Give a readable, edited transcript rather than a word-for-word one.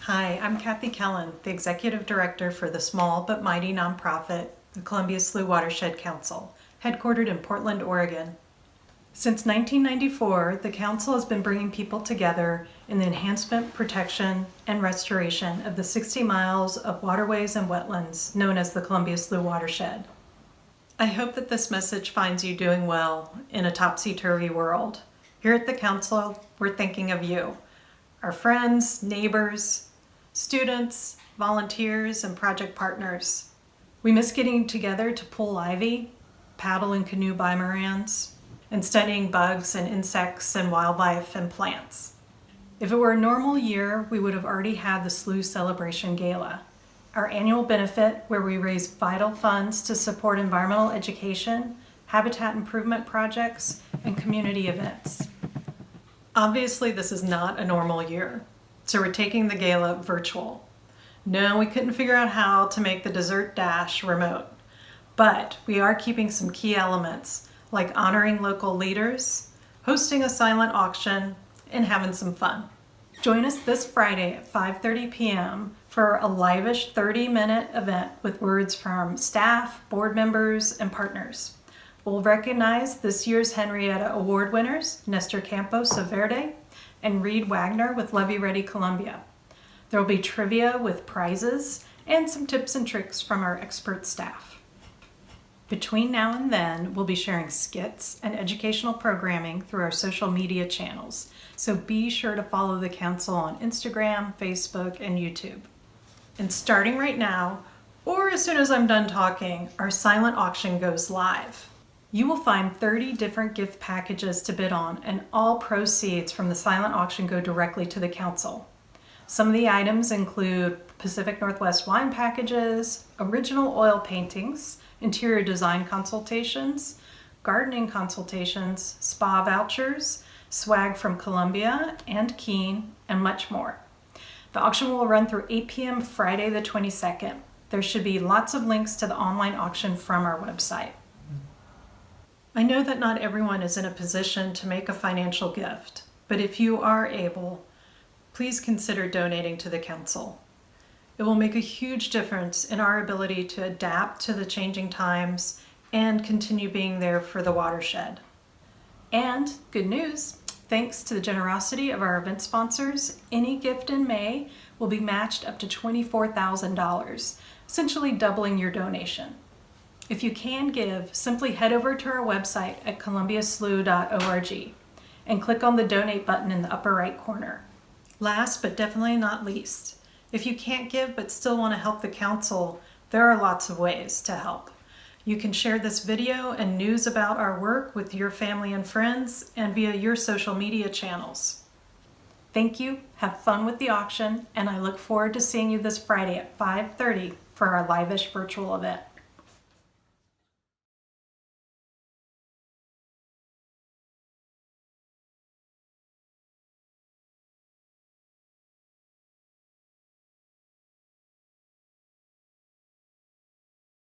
Hi, I'm Kathy Kellen, the Executive Director for the small but mighty nonprofit, the Columbia Slough Watershed Council, headquartered in Portland, Oregon. Since 1994, the Council has been bringing people together in the enhancement, protection, and restoration of the 60 miles of waterways and wetlands known as the Columbia Slough Watershed. I hope that this message finds you doing well in a topsy-turvy world. Here at the Council, we're thinking of you, our friends, neighbors, students, volunteers, and project partners. We miss getting together to pull ivy, paddle in canoe bimarans, and studying bugs and insects and wildlife and plants. If it were a normal year, we would have already had the Slough Celebration Gala, our annual benefit where we raise vital funds to support environmental education, habitat improvement projects, and community events. Obviously, this is not a normal year, so we're taking the gala virtual. No, we couldn't figure out how to make the dessert dash remote, but we are keeping some key elements like honoring local leaders, hosting a silent auction, and having some fun. Join us this Friday at 5:30 p.m. for a live-ish 30-minute event with words from staff, board members, and partners. We'll recognize this year's Henrietta Award winners, Nestor Campos of Verde and Reed Wagner with Levy Ready Columbia. There will be trivia with prizes and some tips and tricks from our expert staff. Between now and then, we'll be sharing skits and educational programming through our social media channels, so be sure to follow the Council on Instagram, Facebook, and YouTube. And starting right now, or as soon as I'm done talking, our silent auction goes live. You will find 30 different gift packages to bid on, and all proceeds from the silent auction go directly to the Council. Some of the items include Pacific Northwest wine packages, original oil paintings, interior design consultations, gardening consultations, spa vouchers, swag from Columbia and Keene, and much more. The auction will run through 8 p.m. Friday the 22nd. There should be lots of links to the online auction from our website. I know that not everyone is in a position to make a financial gift, but if you are able, please consider donating to the Council. It will make a huge difference in our ability to adapt to the changing times and continue being there for the watershed. And good news, thanks to the generosity of our event sponsors, any gift in May will be matched up to $24,000, essentially doubling your donation. If you can give, simply head over to our website at columbiaslough.org and click on the donate button in the upper right corner. Last but definitely not least, if you can't give but still want to help the Council, there are lots of ways to help. You can share this video and news about our work with your family and friends and via your social media channels. Thank you, have fun with the auction, and I look forward to seeing you this Friday at 5:30 for our live-ish virtual event.